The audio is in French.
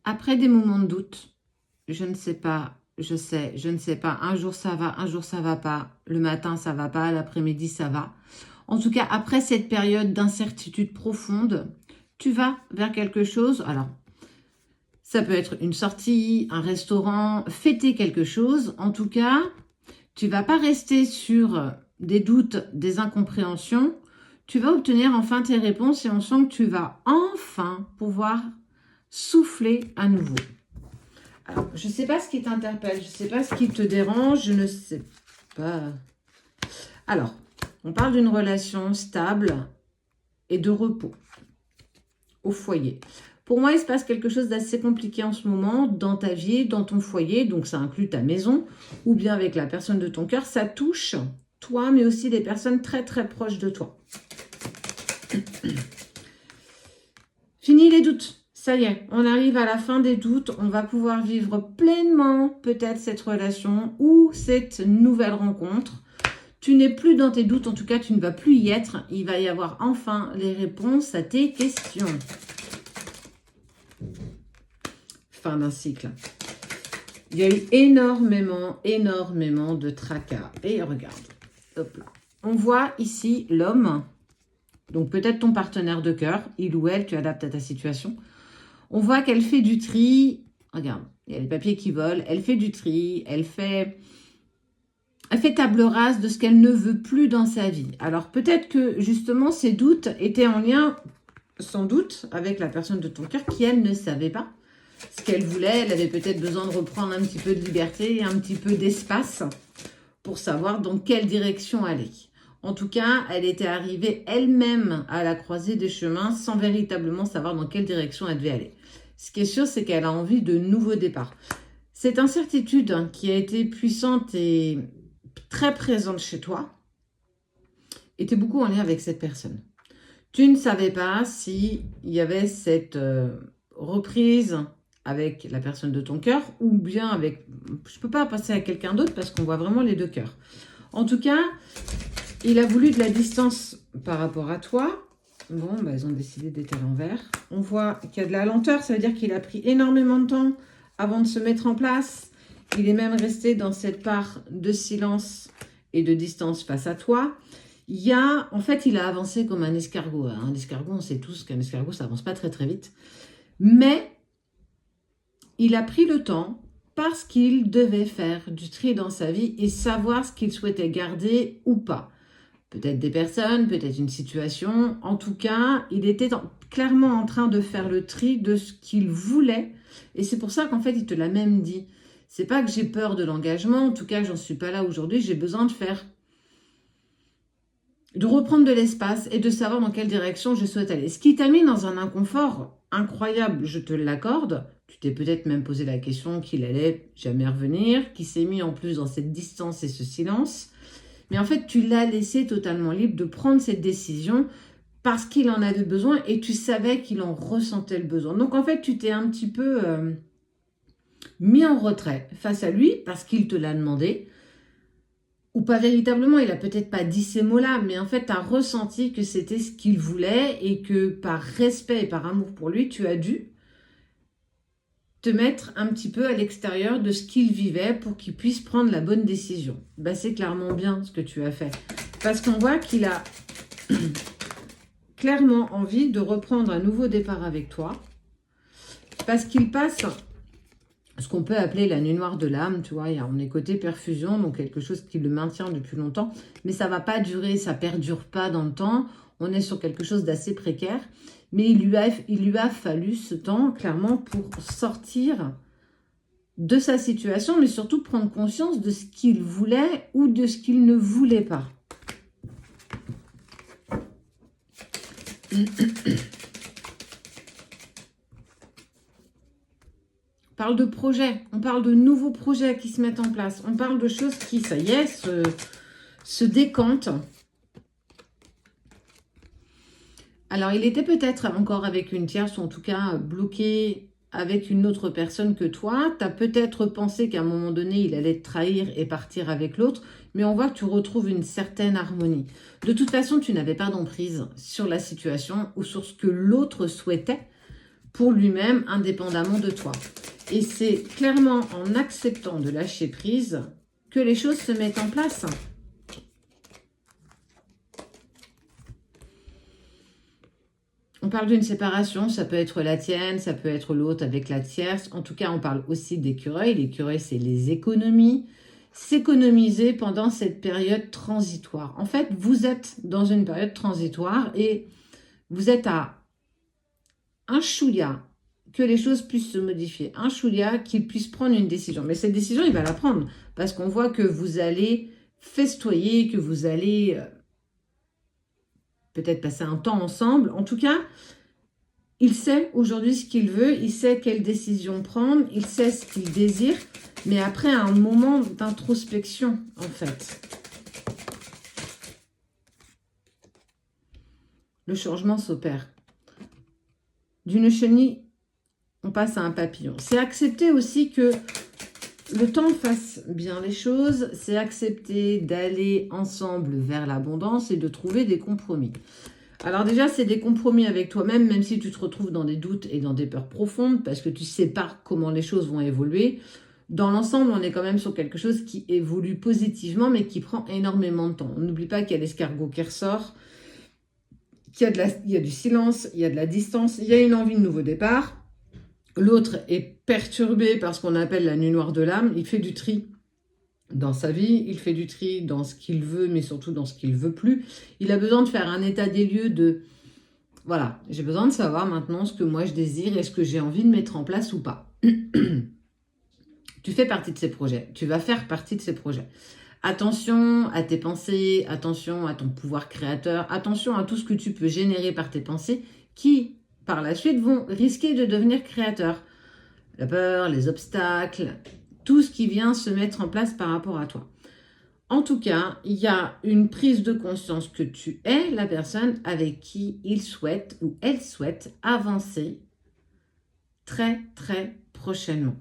après des moments de doute, je ne sais pas, je sais, je ne sais pas, un jour ça va, un jour ça va pas, le matin ça va pas, l'après-midi ça va. En tout cas, après cette période d'incertitude profonde, tu vas vers quelque chose. Alors, ça peut être une sortie, un restaurant, fêter quelque chose. En tout cas, tu ne vas pas rester sur des doutes, des incompréhensions. Tu vas obtenir enfin tes réponses et on sent que tu vas enfin pouvoir souffler à nouveau. Alors, je ne sais pas ce qui t'interpelle, je ne sais pas ce qui te dérange, je ne sais pas. Alors, on parle d'une relation stable et de repos au foyer. Pour moi, il se passe quelque chose d'assez compliqué en ce moment dans ta vie, dans ton foyer, donc ça inclut ta maison, ou bien avec la personne de ton cœur. Ça touche toi, mais aussi des personnes très très proches de toi. Fini les doutes. Ça y est, on arrive à la fin des doutes. On va pouvoir vivre pleinement peut-être cette relation ou cette nouvelle rencontre. Tu n'es plus dans tes doutes, en tout cas tu ne vas plus y être. Il va y avoir enfin les réponses à tes questions. Fin d'un cycle. Il y a eu énormément de tracas. Et regarde, hop là. On voit ici l'homme, donc peut-être ton partenaire de cœur, il ou elle, tu adaptes à ta situation. On voit qu'elle fait du tri. Regarde, il y a les papiers qui volent. Elle fait du tri, elle fait table rase de ce qu'elle ne veut plus dans sa vie. Alors peut-être que justement ces doutes étaient en lien, sans doute, avec la personne de ton cœur qui, elle, ne savait pas ce qu'elle voulait. Elle avait peut-être besoin de reprendre un petit peu de liberté et un petit peu d'espace pour savoir dans quelle direction aller. En tout cas, elle était arrivée elle-même à la croisée des chemins sans véritablement savoir dans quelle direction elle devait aller. Ce qui est sûr, c'est qu'elle a envie de nouveaux départs. Cette incertitude qui a été puissante et très présente chez toi était beaucoup en lien avec cette personne. Tu ne savais pas s'il y avait cette reprise avec la personne de ton cœur ou bien avec... Je ne peux pas passer à quelqu'un d'autre parce qu'on voit vraiment les deux cœurs. En tout cas, il a voulu de la distance par rapport à toi. Bon, bah, ils ont décidé d'être à l'envers. On voit qu'il y a de la lenteur, ça veut dire qu'il a pris énormément de temps avant de se mettre en place. Il est même resté dans cette part de silence et de distance face à toi. En fait, il a avancé comme un escargot. Un escargot, on sait tous qu'un escargot, ça avance pas très très vite. Mais il a pris le temps parce qu'il devait faire du tri dans sa vie et savoir ce qu'il souhaitait garder ou pas. Peut-être des personnes, peut-être une situation. En tout cas, il était clairement en train de faire le tri de ce qu'il voulait. Et c'est pour ça qu'en fait, il te l'a même dit. C'est pas que j'ai peur de l'engagement. En tout cas, j'en suis pas là aujourd'hui. J'ai besoin de reprendre de l'espace et de savoir dans quelle direction je souhaite aller. Ce qui t'a mis dans un inconfort incroyable, je te l'accorde. Tu t'es peut-être même posé la question qu'il allait jamais revenir, qu'il s'est mis en plus dans cette distance et ce silence. Mais en fait, tu l'as laissé totalement libre de prendre cette décision parce qu'il en avait besoin et tu savais qu'il en ressentait le besoin. Donc en fait, tu t'es un petit peu mis en retrait face à lui parce qu'il te l'a demandé. Ou pas véritablement, il a peut-être pas dit ces mots-là, mais en fait, tu as ressenti que c'était ce qu'il voulait et que par respect et par amour pour lui, tu as dû te mettre un petit peu à l'extérieur de ce qu'il vivait pour qu'il puisse prendre la bonne décision. Ben, c'est clairement bien ce que tu as fait. Parce qu'on voit qu'il a clairement envie de reprendre un nouveau départ avec toi. Parce qu'il passe ce qu'on peut appeler la nuit noire de l'âme, tu vois. On est côté perfusion, donc quelque chose qui le maintient depuis longtemps. Mais ça ne va pas durer, ça ne perdure pas dans le temps. On est sur quelque chose d'assez précaire. Mais il lui a fallu ce temps, clairement, pour sortir de sa situation, mais surtout prendre conscience de ce qu'il voulait ou de ce qu'il ne voulait pas. On parle de projets, on parle de nouveaux projets qui se mettent en place, on parle de choses qui, ça y est, se décantent. Alors, il était peut-être encore avec une tierce, ou en tout cas bloqué avec une autre personne que toi. Tu as peut-être pensé qu'à un moment donné, il allait te trahir et partir avec l'autre, mais on voit que tu retrouves une certaine harmonie. De toute façon, tu n'avais pas d'emprise sur la situation ou sur ce que l'autre souhaitait, pour lui-même, indépendamment de toi. Et c'est clairement en acceptant de lâcher prise que les choses se mettent en place. On parle d'une séparation, ça peut être la tienne, ça peut être l'autre avec la tierce. En tout cas, on parle aussi d'écureuil. L'écureuil, c'est les économies. S'économiser pendant cette période transitoire. En fait, vous êtes dans une période transitoire et vous êtes à un chouïa que les choses puissent se modifier. Un chouïa qu'il puisse prendre une décision. Mais cette décision, il va la prendre parce qu'on voit que vous allez festoyer, que vous allez peut-être passer un temps ensemble. En tout cas, il sait aujourd'hui ce qu'il veut, il sait quelle décision prendre, il sait ce qu'il désire, mais après un moment d'introspection, en fait. Le changement s'opère. D'une chenille, on passe à un papillon. C'est accepter aussi que le temps fasse bien les choses, c'est accepter d'aller ensemble vers l'abondance et de trouver des compromis. Alors déjà, c'est des compromis avec toi-même, même si tu te retrouves dans des doutes et dans des peurs profondes, parce que tu ne sais pas comment les choses vont évoluer. Dans l'ensemble, on est quand même sur quelque chose qui évolue positivement, mais qui prend énormément de temps. On n'oublie pas qu'il y a l'escargot qui ressort, qu'il y a du silence, il y a de la distance, il y a une envie de nouveau départ. L'autre est perturbé par ce qu'on appelle la nuit noire de l'âme. Il fait du tri dans sa vie, il fait du tri dans ce qu'il veut, mais surtout dans ce qu'il ne veut plus. Il a besoin de faire un état des lieux de... Voilà, j'ai besoin de savoir maintenant ce que moi je désire et ce que j'ai envie de mettre en place ou pas. Tu fais partie de ces projets, tu vas faire partie de ces projets. Attention à tes pensées, attention à ton pouvoir créateur, attention à tout ce que tu peux générer par tes pensées qui, par la suite, vont risquer de devenir créateurs. La peur, les obstacles, tout ce qui vient se mettre en place par rapport à toi. En tout cas, il y a une prise de conscience que tu es la personne avec qui il souhaite ou elle souhaite avancer très, très prochainement.